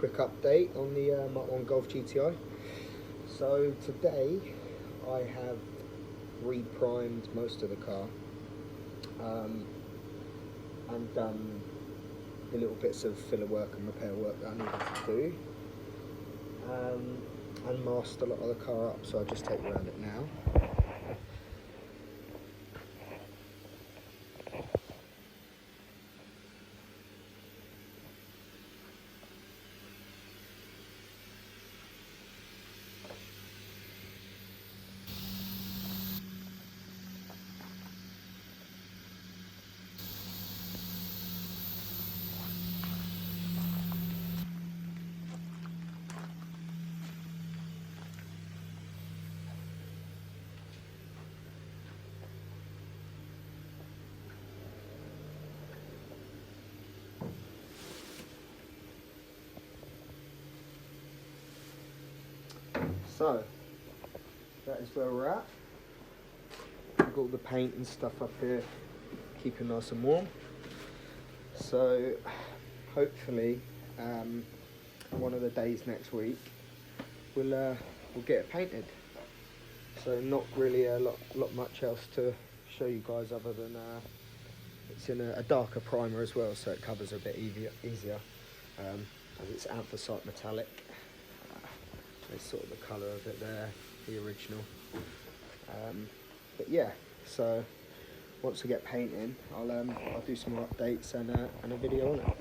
quick update on the Mk1 Golf GTI. So today I have re-primed most of the car and done the little bits of filler work and repair work that I needed to do, and masked a lot of the car up, so I'll just take you around it now. So that is where we're at. I've got all the paint and stuff up here, keeping nice and warm. So hopefully one of the days next week we'll get it painted. So not really a lot much else to show you guys other than it's in a darker primer as well, so it covers a bit easier as it's anthracite metallic. There's sort of the colour of it there, the original. But yeah, so once I get painting, I'll do some more updates and a video on it.